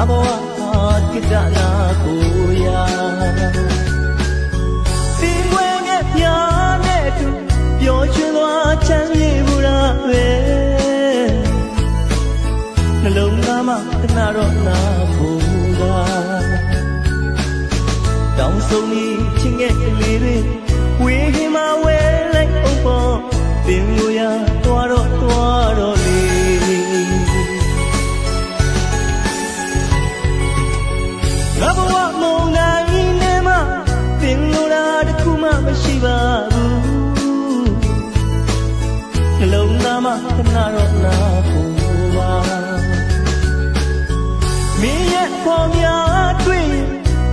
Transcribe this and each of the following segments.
ဘဝကိတ္တနာကိုရာသင်ွယ်ငယ်ပြားနဲ့တူပျော်ရွှင်သွားချမ်းမြေဘူးလားပဲနှလုံးသားမှာခဏတော့နာဖို့ကတောင်းဆုံးပြီးချင်းငယ်ကလေးတွေဝေခင်မှာဝဲလိုက်အောင်ပေါ်သင်ကိုရာသွားတော့လေငါဘဝမုံတိုင်းနဲ့မှသင်လိုတာတစ်ခုမှမရှိပါဘူးနှလုံးသားမှာခဏတော့နာဖို့ပါမင်းရဲ့ပေါ်များတွေ့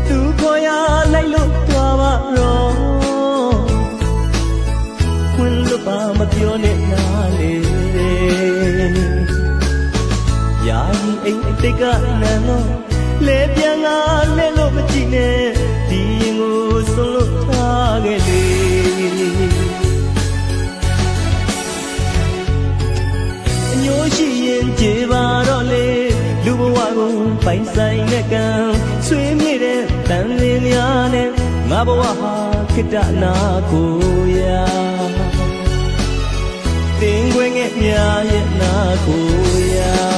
သူခေါ်ရလိုက်လို့သွားပါတော့ခွင့်လွတ်ပါမပြောနဲ့နားလေယာယီအိမ်အတိတ်ကနန်းတော့လဲပြန်လာလဲလို့မကြည့်နဲ့ဒီရင်ကိုဆုံးလို့ထားခဲ့လေအညိုးရှိရင်ကြေပါတော့လေလူဘဝကိုပိုင်ဆိုင်တဲ့ကံဆွေးမြေ့တဲ့တန်လင်းများနဲ့ငါဘဝဟာခိတ္တနာကိုရာသင်ခွင့်ငယ်များရဲ့နာကိုရာ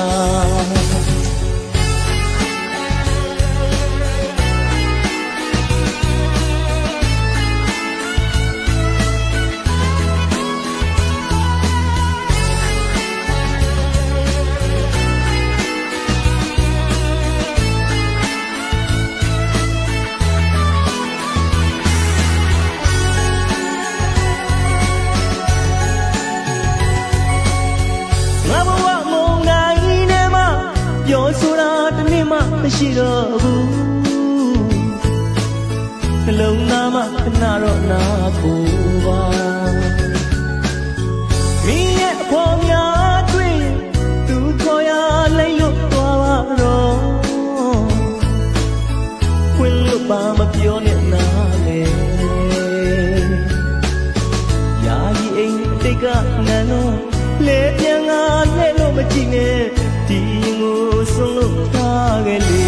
မရှိတော့ဘူးနှလုံးသားမှာခဏတော့နာဖို့ပါမင်းရဲ့အဖော်များတွေ့သူခေါ်ရလိုက်လို့သွားပါတော့ခွင့်လွတ်ပါမပြောနဲ့နာလေယာယီအိမ်အတိတ်ကနန်းတော့လဲပြန်လာလဲလို့မကြည့်နဲ့ဒီရင်ကိုဆုံးလို့ထားခဲ့လေ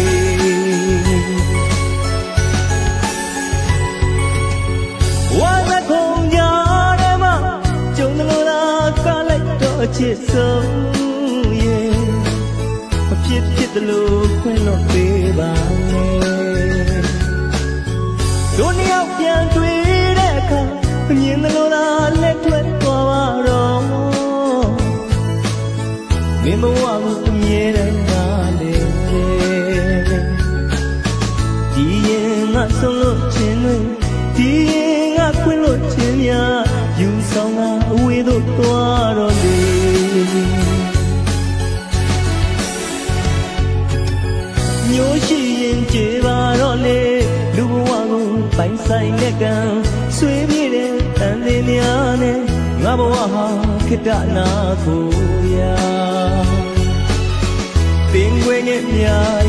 ဝါသခုံကြားထဲမှာကျုံလို့လာကလိုက်တော့ချစ်ဆုံးရဲ့မဖြစ်တယ်လို့ခွင့်လို့ပေးပါနဲ့တို့နှစ်ယောက်ပြန်တွေ့တဲ့အခါမြင်တယ်လို့လားလက်ထွက်သွားပါတော့မင်းဘဝကိုအမြဲတမ်းနာလေဒီရင်ငါဆုံးလို့ခြင်းတွေဒီရင်ငါခွင့်လို့ခြင်းများယူဆောင်ငါအဝေးသို့သွားတော့လေမျိုးရှိရင်ကြေပါတော့လေလူဘဝကိုပိုင်ဆိုင်တဲ့ကံဆွေးမြေ့တဲ့တန်လင်းများနဲ့ငါဘဝဟာခိတ္တနာကိုရာသင်ခွင့်ငယ်များ